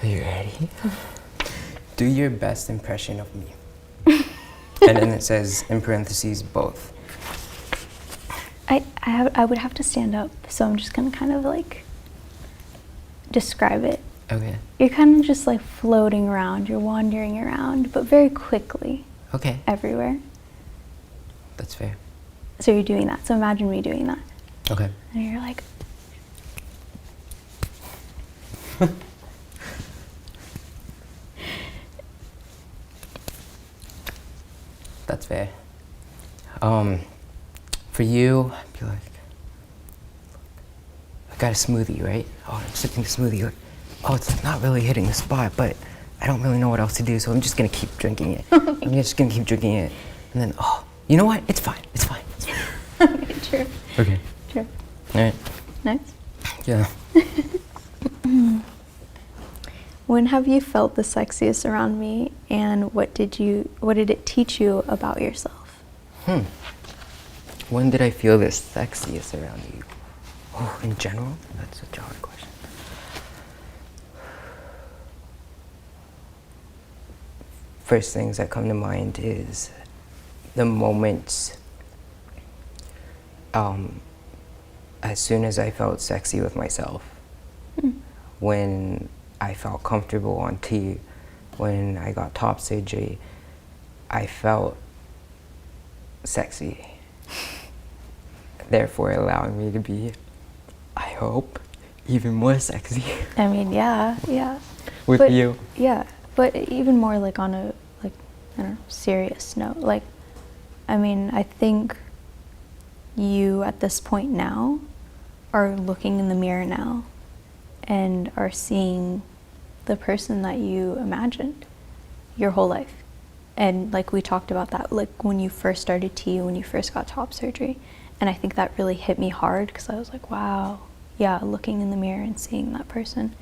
Are you ready? Do your best impression of me. And then it says, in parentheses, both. I would have to stand up, so I'm just gonna kind of like describe it. Okay. You're kind of just like floating around, you're wandering around, but very quickly. Okay. Everywhere. That's fair. So you're doing that. So imagine me doing that. Okay. And you're like... That's fair. For you, I'd be like, I got a smoothie, right? Oh, I'm sipping the smoothie. Like, oh, it's not really hitting the spot, but I don't really know what else to do, so I'm just gonna keep drinking it. I'm just gonna keep drinking it. And then, oh, you know what? It's fine. It's fine. It's fine. Okay, true. Okay. True. All right. Nice. Yeah. When have you felt the sexiest around me, and what did it teach you about yourself? When did I feel the sexiest around you? Oh, in general? That's such a hard question. First things that come to mind is the moments as soon as I felt sexy with myself. When I felt comfortable on T, when I got top surgery, I felt sexy. Therefore allowing me to be, I hope, even more sexy. I mean, yeah. With you. Yeah, but even more like on a, like, I don't know, serious note. Like, I mean, I think you at this point now are looking in the mirror now and are seeing the person that you imagined your whole life. And like we talked about that, like when you first started T, when you first got top surgery. And I think that really hit me hard because I was like, wow, yeah, looking in the mirror and seeing that person.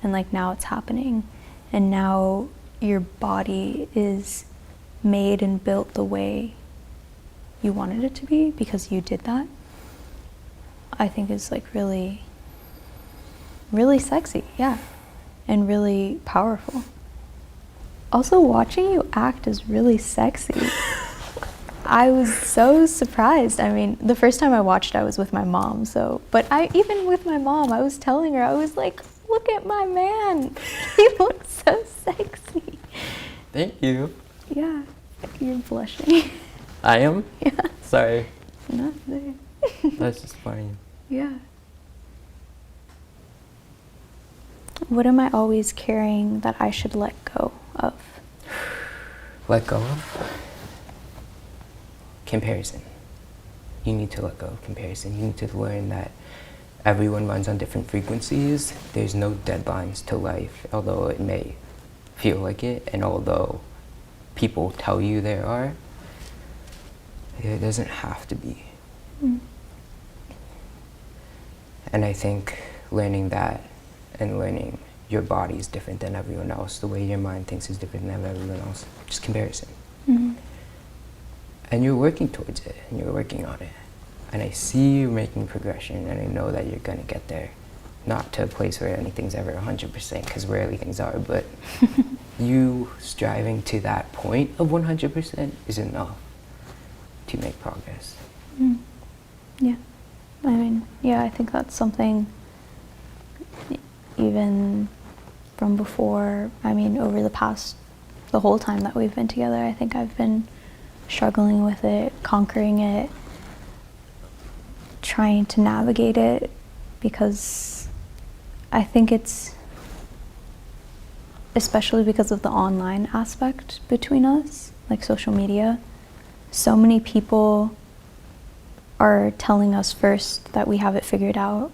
And like now it's happening. And now your body is made and built the way you wanted it to be because you did that. I think is like really, really sexy, yeah. And really powerful. Also, watching you act is really sexy. I was so surprised. I mean, the first time I watched, I was with my mom, so, but even with my mom, I was telling her, I was like, look at my man. He looks so sexy. Thank you. Yeah, you're blushing. I am? Yeah. Sorry. Nothing. That's just funny. Yeah. What am I always carrying that I should let go of? Let go of? Comparison. You need to let go of comparison. You need to learn that everyone runs on different frequencies. There's no deadlines to life, although it may feel like it, and although people tell you there are, it doesn't have to be. And I think learning that and learning your body is different than everyone else, the way your mind thinks is different than everyone else, just comparison. And you're working towards it, and you're working on it. And I see you making progression, and I know that you're gonna get there. Not to a place where anything's ever 100%, because rarely things are, but you striving to that point of 100% is enough to make progress. Yeah. I mean, yeah, I think that's something even from before, I mean, over the whole time that we've been together, I think I've been struggling with it, conquering it, trying to navigate it, because I think it's, especially because of the online aspect between us, like social media, so many people are telling us first that we have it figured out,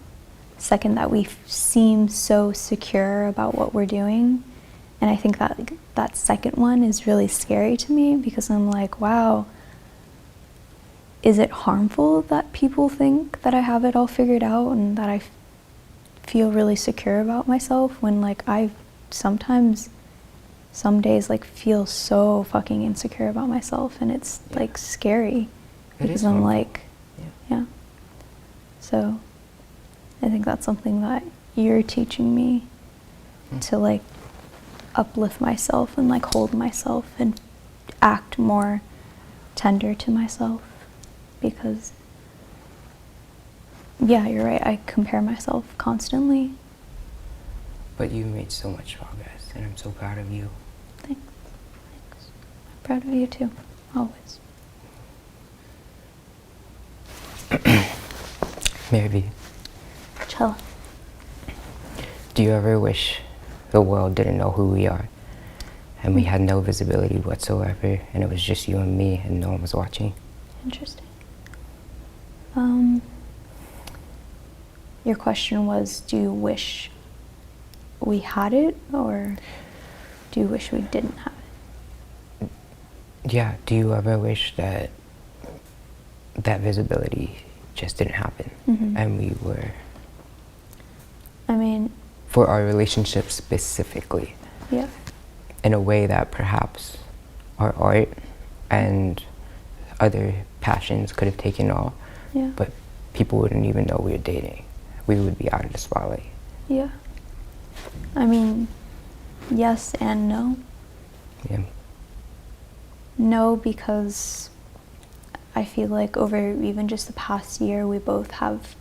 second that we seem so secure about what we're doing. And I think that second one is really scary to me because I'm like, wow, is it harmful that people think that I have it all figured out and that I feel really secure about myself when like I sometimes, some days like feel so fucking insecure about myself and it's like scary because I'm like, yeah. So I think that's something that you're teaching me to like uplift myself and like hold myself and act more tender to myself, because yeah, you're right, I compare myself constantly. But you made so much progress, and I'm so proud of you. Thanks. I'm proud of you too, always. MaryV, Cello. do you ever wish the world didn't know who we are, and we had no visibility whatsoever, and it was just you and me, and no one was watching? Interesting. Your question was, do you wish we had it, or do you wish we didn't have it? Yeah, do you ever wish that that visibility just didn't happen, and we were, I mean, for our relationship specifically, yeah. in a way that perhaps our art and other passions could have taken off, Yeah. but people wouldn't even know we were dating. We would be out of the spotlight. Yeah. I mean, yes and no. Yeah. No, because I feel like over even just the past year, we both have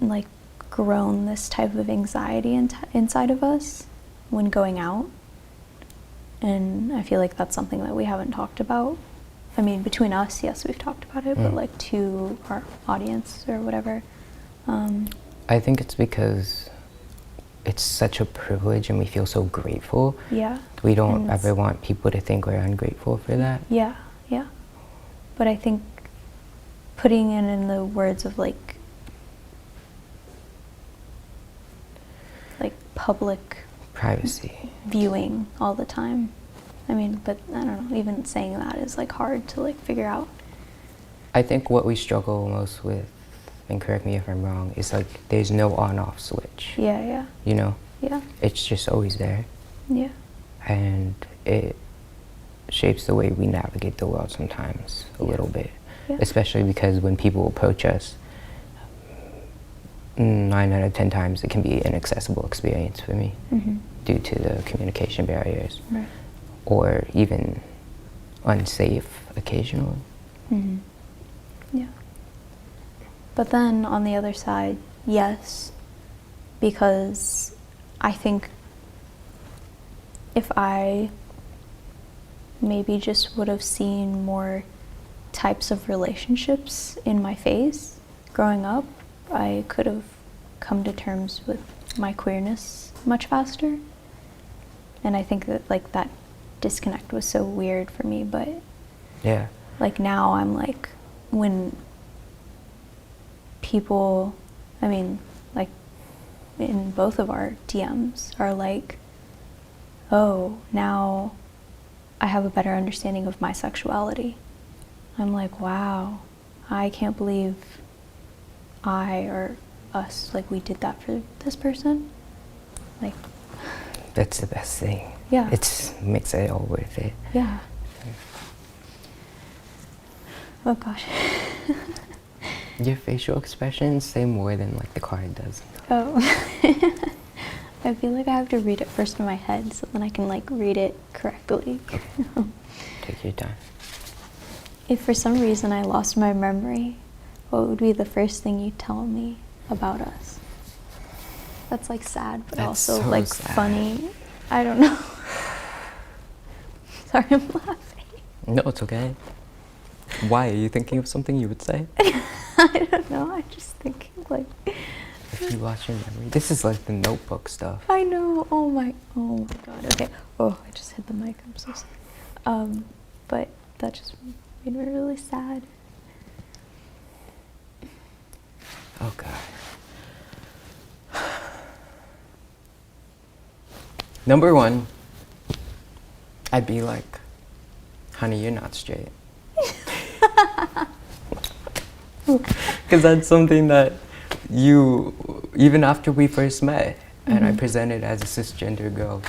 like grown this type of anxiety inside of us when going out. And I feel like that's something that we haven't talked about. I mean, between us, yes, we've talked about it, but like to our audience or whatever. I think it's because it's such a privilege and we feel so grateful. Yeah. We don't ever want people to think we're ungrateful for that. Yeah, yeah. But I think putting it in the words of like public privacy viewing all the time. I mean, but I don't know, even saying that is like hard to like figure out. I think what we struggle most with, and correct me if I'm wrong, is like there's no on-off switch. Yeah, yeah. You know? Yeah. It's just always there. Yeah. And it shapes the way we navigate the world sometimes a little bit. Yeah. Especially because when people approach us, 9 out of 10 times it can be an inaccessible experience for me due to the communication barriers, right, or even unsafe occasionally. Yeah. But then on the other side, yes, because I think if I maybe just would have seen more types of relationships in my face growing up, I could have come to terms with my queerness much faster. And I think that like that disconnect was so weird for me, but yeah, like now I'm like, when people, I mean, like in both of our DMs are like, oh, now I have a better understanding of my sexuality. I'm like, wow, I can't believe I or us, like we did that for this person. Like, that's the best thing. Yeah. It makes it all worth it. Yeah. Oh gosh. Your facial expressions say more than like the card does. Oh. I feel like I have to read it first in my head so then I can like read it correctly. Take your time. If for some reason I lost my memory, what would be the first thing you'd tell me about us? That's like sad, but That's also so like sad. funny. I don't know. Sorry, I'm laughing. No, it's okay. Why? Are you thinking of something you would say? I don't know. I'm just thinking like. If you lost your memory. This is like the Notebook stuff. I know. Oh my god. Okay. Oh, I just hit the mic. I'm so sorry. But that just made me really sad. Oh god. Number one, I'd be like, honey, you're not straight. Because that's something that you, even after we first met, and I presented as a cisgender girl,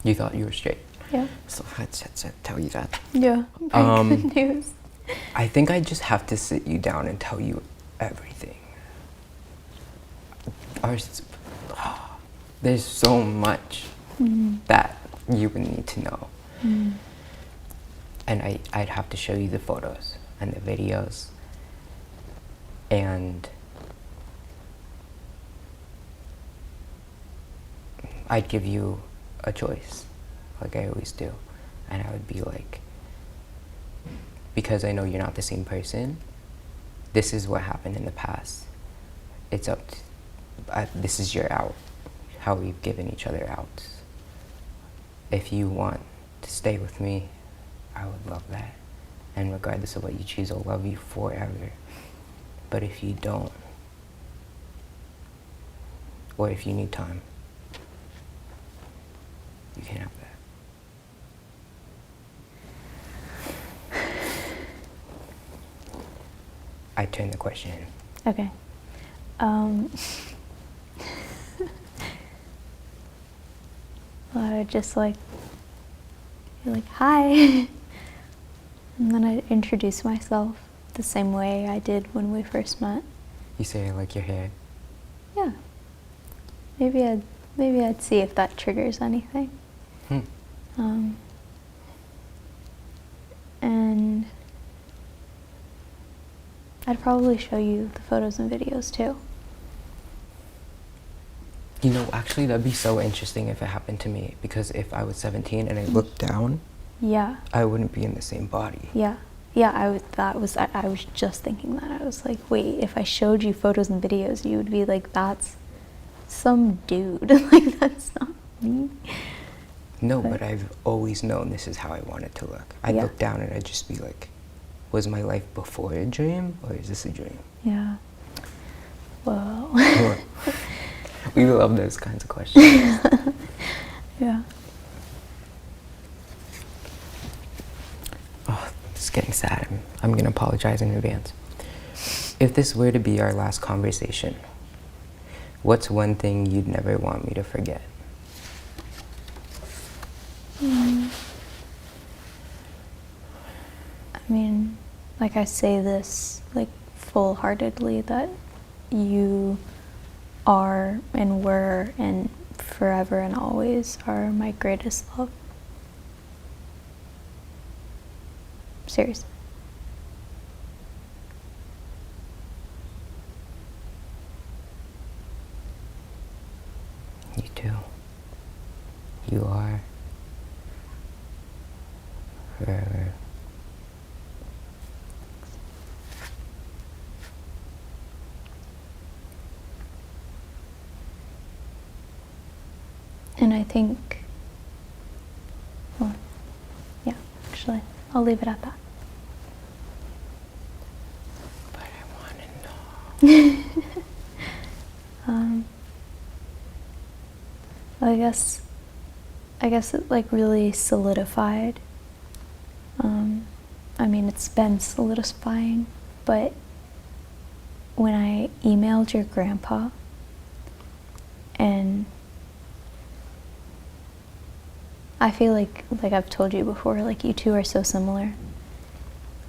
you thought you were straight. Yeah. So let's tell you that. Yeah. Very good news. I think I just have to sit you down and tell you everything. there's so much that you would need to know. And I'd have to show you the photos and the videos, and I'd give you a choice, like I always do. And I would be like, because I know you're not the same person, this is what happened in the past. It's up to, this is your out, how we've given each other outs. If you want to stay with me, I would love that. And regardless of what you choose, I'll love you forever. But if you don't, or if you need time, you can have that. I turn the question in. Okay. Well, I would just like, be like, hi. And then I'd introduce myself the same way I did when we first met. You say I like your hair. Yeah. Maybe I'd see if that triggers anything. And I'd probably show you the photos and videos too. You know, actually, that'd be so interesting if it happened to me, because if I was 17 and I looked down, Yeah. I wouldn't be in the same body. Yeah. Yeah, I was just thinking that. I was like, wait, if I showed you photos and videos, you would be like, that's some dude. Like, that's not me. No, but I've always known this is how I want it to look. I'd Yeah. look down and I'd just be like, was my life before a dream, or is this a dream? Yeah. Whoa. We love those kinds of questions. Yeah. Oh, it's getting sad. I'm going to apologize in advance. If this were to be our last conversation, what's one thing you'd never want me to forget? I mean, like, I say this like full-heartedly, that you are and were and forever and always are my greatest love. Seriously. You too. You are forever. And I think, well, yeah, actually, I'll leave it at that. But I want to know. I guess it like really solidified. I mean, it's been solidifying, but when I emailed your grandpa, and I feel like I've told you before, like, you two are so similar.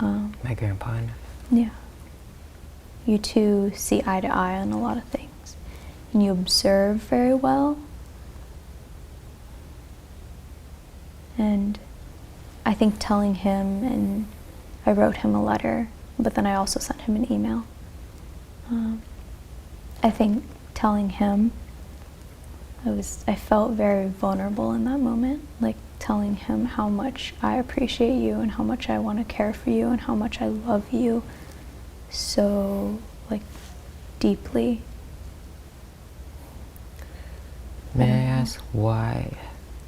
My grandpa and Yeah. You two see eye to eye on a lot of things, and you observe very well. And I think telling him, and I wrote him a letter, but then I also sent him an email. I think telling him, I felt very vulnerable in that moment, like telling him how much I appreciate you and how much I want to care for you and how much I love you so, like, deeply. May I ask why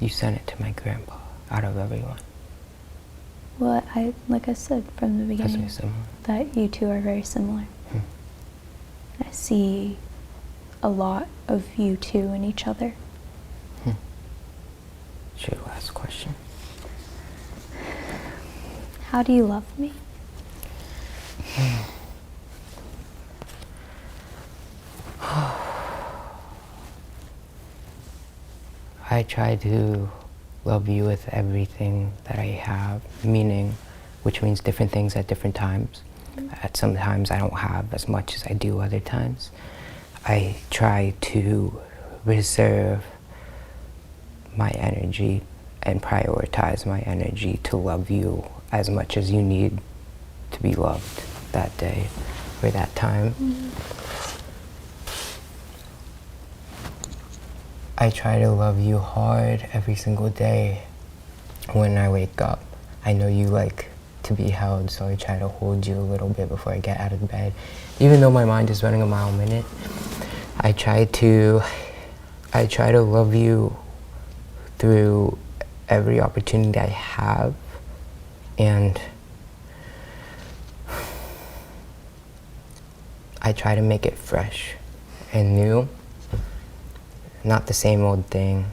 you sent it to my grandpa out of everyone? Well, like I said from the Because beginning, we're similar. that you two are very similar. I see a lot of you two in each other. Sure, last question. How do you love me? I try to love you with everything that I have, which means different things at different times. At some times I don't have as much as I do other times. I try to reserve my energy and prioritize my energy to love you as much as you need to be loved that day or that time. I try to love you hard every single day when I wake up. I know you like to be held, so I try to hold you a little bit before I get out of bed. Even though my mind is running a mile a minute, I try to love you through every opportunity I have, and I try to make it fresh and new, not the same old thing.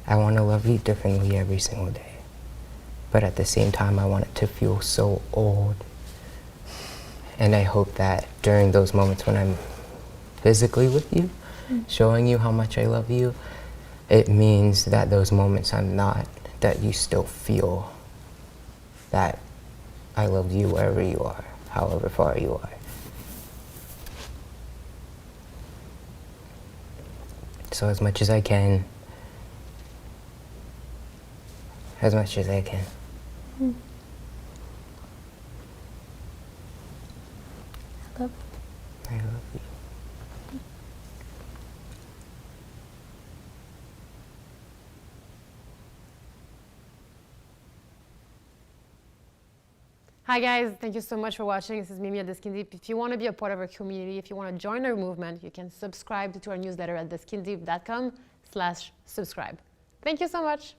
I want to love you differently every single day, but at the same time I want it to feel so old. And I hope that during those moments when I'm physically with you, showing you how much I love you, it means that those moments I'm not, that you still feel that I love you wherever you are, however far you are. So as much as I can, as much as I can. I love you. Hi guys, thank you so much for watching. This is Mimi at The Skin Deep. If you want to be a part of our community, if you want to join our movement, you can subscribe to our newsletter at theskindeep.com/subscribe. Thank you so much.